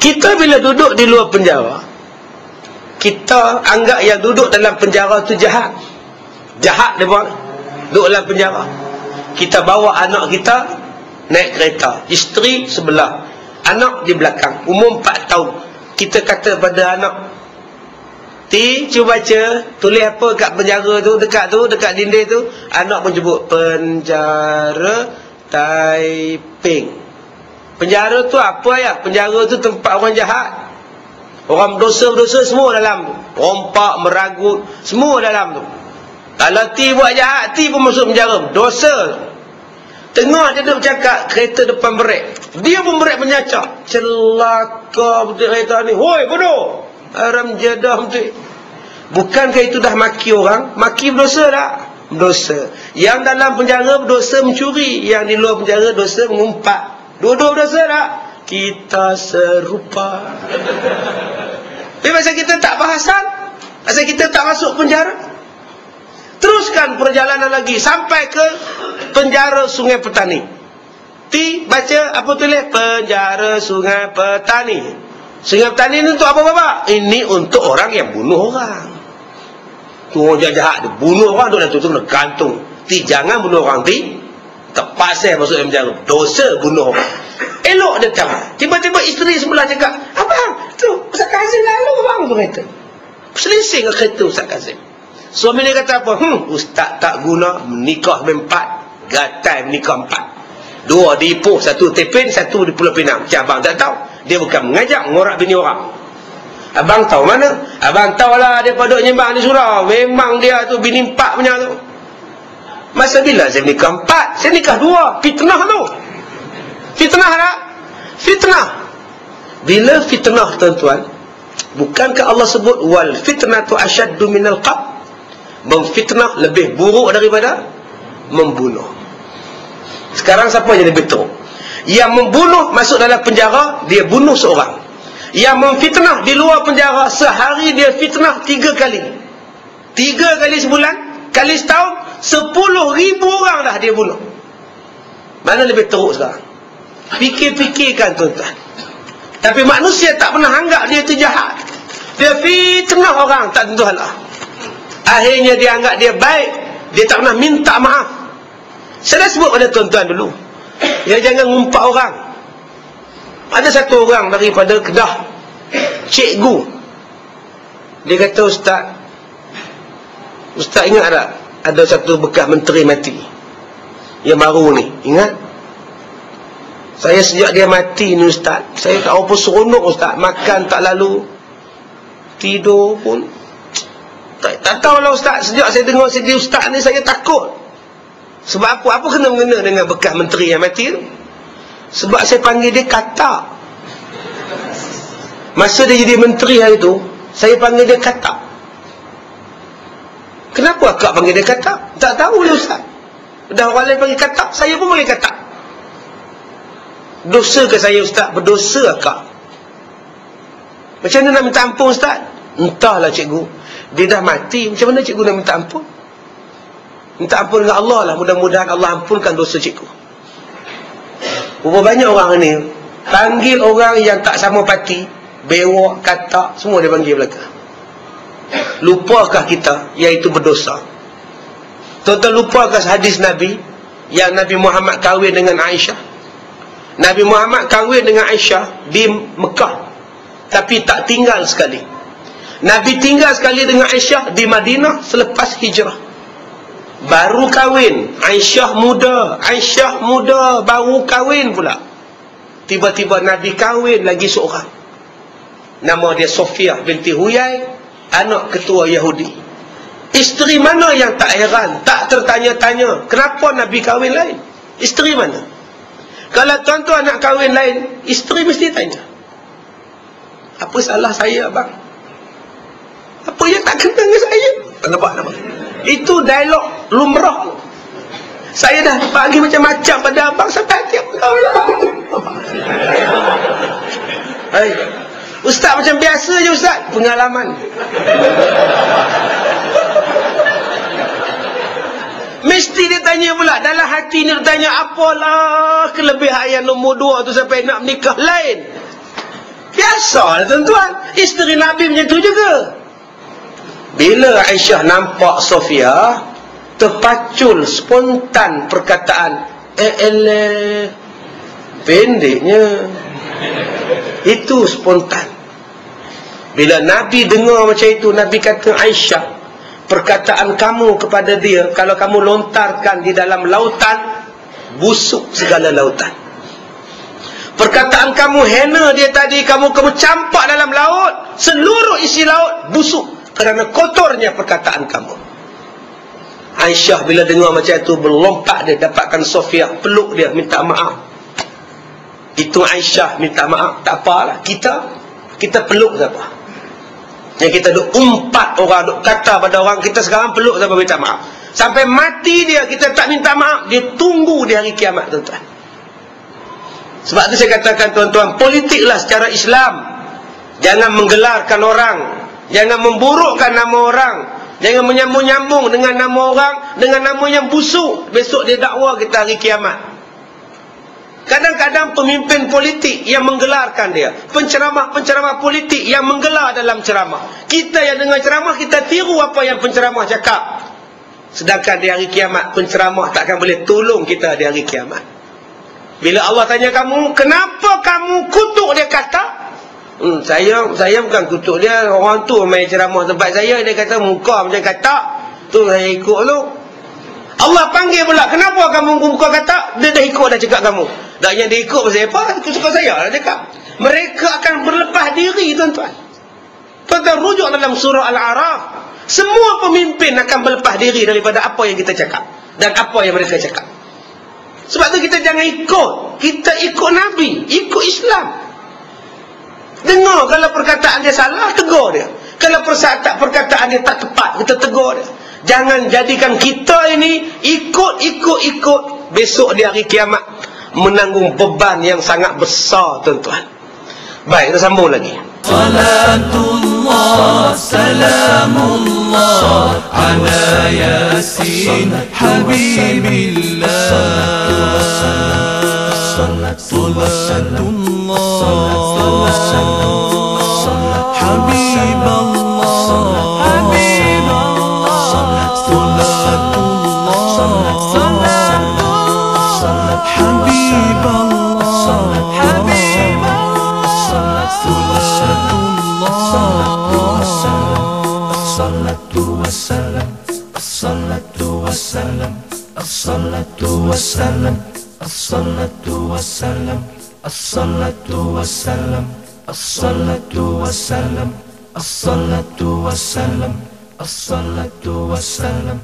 Kita bila duduk di luar penjara, kita anggap yang duduk dalam penjara tu jahat. Jahat dia buat. Duduk dalam penjara. Kita bawa anak kita naik kereta, isteri sebelah, anak di belakang, umur 4 tahun. Kita kata pada anak, Ti, cuba baca, tulis apa kat penjara tu, dekat dinding tu. Anak pun sebut penjara Taiping. Penjara tu apa ya? Penjara tu tempat orang jahat. Orang berdosa-berdosa semua dalam tu. Rompak, meragut, semua dalam tu. Kalau Ti buat jahat, Ti pun masuk penjara. Dosa. Tengah dia duduk bercakap, kereta depan berek. Dia pun berek menyacak. Celaka betul kereta ni. Hoi, bodoh. Haram jadah betul. Bukankah itu dah maki orang? Maki berdosa tak? Berdosa. Yang dalam penjara berdosa mencuri. Yang di luar penjara dosa mengumpat. Dua-dua berdosa tak? Kita serupa. Tapi masa kita tak bahasan, masa kita tak masuk penjara, teruskan perjalanan lagi sampai ke penjara Sungai Petani. Ti baca apa tulis? Penjara Sungai Petani. Sungai Petani ni untuk apa bapa? Ini untuk orang yang bunuh orang. Tu orang jahat dia bunuh orang, tu dah tutup kena gantung. Ti jangan bunuh orang, Ti terpaksa masuk dalam penjara. Dosa bunuh orang. Elok dia tahu. Tiba-tiba isteri sebelah cakap, abang, tu Ustaz Kazim lalu abang tu kata. Selisih ke kereta Ustaz Kazim. Suami dia kata apa? Ustaz tak guna, menikah berempat, gatal menikah 4. 2 di Ipoh, 1 Tepin, 1 di Pulau Pinang. Macam abang tak tahu. Dia bukan mengajak mengorak bini orang. Abang tahu mana? Abang tahulah dia duduk nyembah di surau. Memang dia tu bini 4 punya tu. Masa bila saya nikah 4? Saya nikah 2. Fitnah tu. Fitnah tak? Fitnah. Bila fitnah tuan-tuan, bukankah Allah sebut wal fitnatu asyaddu minal qatl? Memfitnah lebih buruk daripada membunuh. Sekarang siapa jadi betul? Yang membunuh masuk dalam penjara, dia bunuh seorang. Yang memfitnah di luar penjara, sehari dia fitnah 3 kali. 3 kali sebulan, kali setahun, 10,000 orang dah dia bunuh. Mana lebih teruk sekarang? Fikir-fikirkan tuan-tuan. Tapi manusia tak pernah anggap dia itu jahat. Dia fitnah orang, tak tentu halah. Akhirnya dia anggap dia baik. Dia tak pernah minta maaf. Saya dah sebut pada tuan-tuan dulu, ya, jangan ngumpat orang. Ada satu orang daripada Kedah, cikgu. Dia kata, Ustaz ingat tak? Ada satu bekas menteri mati yang baru ni, ingat? Saya sejak dia mati ni Ustaz, saya tak apa seronok Ustaz. Makan tak lalu, tidur pun tak tahulah Ustaz. Sejak saya dengar sedih Ustaz ni, saya takut. Sebab apa kena mengena dengan bekas menteri yang mati tu? Sebab saya panggil dia katak. Masa dia jadi menteri hari tu, saya panggil dia katak. Kenapa akak panggil dia katak? Tak tahu lah Ustaz. Dah orang lain panggil katak, saya pun panggil katak. Dosa ke saya Ustaz? Berdosa akak. Macam mana nak minta ampun Ustaz? Entahlah cikgu. Dia dah mati, macam mana cikgu nak minta ampun? Minta ampun dengan Allah lah. Mudah-mudahan Allah ampunkan dosa cikgu. Berapa banyak orang ni panggil orang yang tak sama parti, bewak, katak, semua dia panggil belaka. Lupakah kita yang itu berdosa? Tuan-tuan lupakah hadis Nabi yang Nabi Muhammad kahwin dengan Aisyah? Nabi Muhammad kahwin dengan Aisyah di Mekah, tapi tak tinggal sekali. Nabi tinggal sekali dengan Aisyah di Madinah selepas hijrah. Baru kahwin, Aisyah muda baru kahwin pula. Tiba-tiba Nabi kahwin lagi seorang. Nama dia Sofiyah binti Huyai, anak ketua Yahudi. Isteri mana yang tak heran, tak tertanya-tanya kenapa Nabi kahwin lain? Isteri mana? Kalau tuan-tuan nak kahwin lain, isteri mesti tanya, apa salah saya abang? Apa yang tak kena dengan saya? Nampak? Itu dialog lumrah. Saya dah bagi macam-macam pada abang sampai hati aku tahu lah. Hai, Ustaz macam biasa je Ustaz, pengalaman. Mesti dia tanya pula, dalam hati ni dia tanya, apalah kelebihan yang nombor 2 tu sampai nak menikah lain? Biasa Biasa lah tuan-tuan. Isteri Nabi macam tu juga. Bila Aisyah nampak Sofia, terpacul spontan perkataan, pendeknya. Itu spontan. Bila Nabi dengar macam itu, Nabi kata, Aisyah, perkataan kamu kepada dia, kalau kamu lontarkan di dalam lautan, busuk segala lautan. Perkataan kamu hina dia tadi, kamu campak dalam laut, seluruh isi laut busuk kerana kotornya perkataan kamu. Aisyah bila dengar macam itu, berlompat dia, dapatkan Sofia, peluk dia, minta maaf. Itu Aisyah minta maaf. Tak apalah, kita peluk siapa? Yang kita duk umpat orang, duk kata pada orang, kita sekarang peluk siapa minta maaf. Sampai mati dia, kita tak minta maaf, dia tunggu di hari kiamat, tuan-tuan. Sebab itu saya katakan, tuan-tuan, politiklah secara Islam. Jangan menggelarkan orang, jangan memburukkan nama orang, jangan menyambung-nyambung dengan nama orang, dengan nama yang busuk. Besok dia dakwa kita hari kiamat. Kadang-kadang pemimpin politik yang menggelarkan dia, penceramah-penceramah politik yang menggelar dalam ceramah. Kita yang dengar ceramah, kita tiru apa yang penceramah cakap. Sedangkan di hari kiamat, penceramah takkan boleh tolong kita di hari kiamat. Bila Allah tanya kamu, kenapa kamu kutuk dia, kata, saya bukan kutuk dia, orang tu main ceramah tempat saya, dia kata muka macam katak, tu saya ikut tu. Allah panggil pula, kenapa kamu muka katak? Dia dah ikut dah cakap kamu. Tak yang dia ikut pasal apa? Ikut saya lah cakap. Mereka akan berlepas diri, tuan-tuan. Tuan-tuan rujuk dalam surah Al-A'raf. Semua pemimpin akan berlepas diri daripada apa yang kita cakap dan apa yang mereka cakap. Sebab tu kita jangan ikut. Kita ikut Nabi, ikut Islam. Dengar kalau perkataan dia salah, tegur dia. Kalau perkataan dia tak tepat, kita tegur dia. Jangan jadikan kita ini ikut. Besok di hari kiamat menanggung beban yang sangat besar, tuan-tuan. Baik, kita sambung lagi. Salatullah, salamullah ala yasin habibillah. Salatullah, habiballah. As-salatu wassalam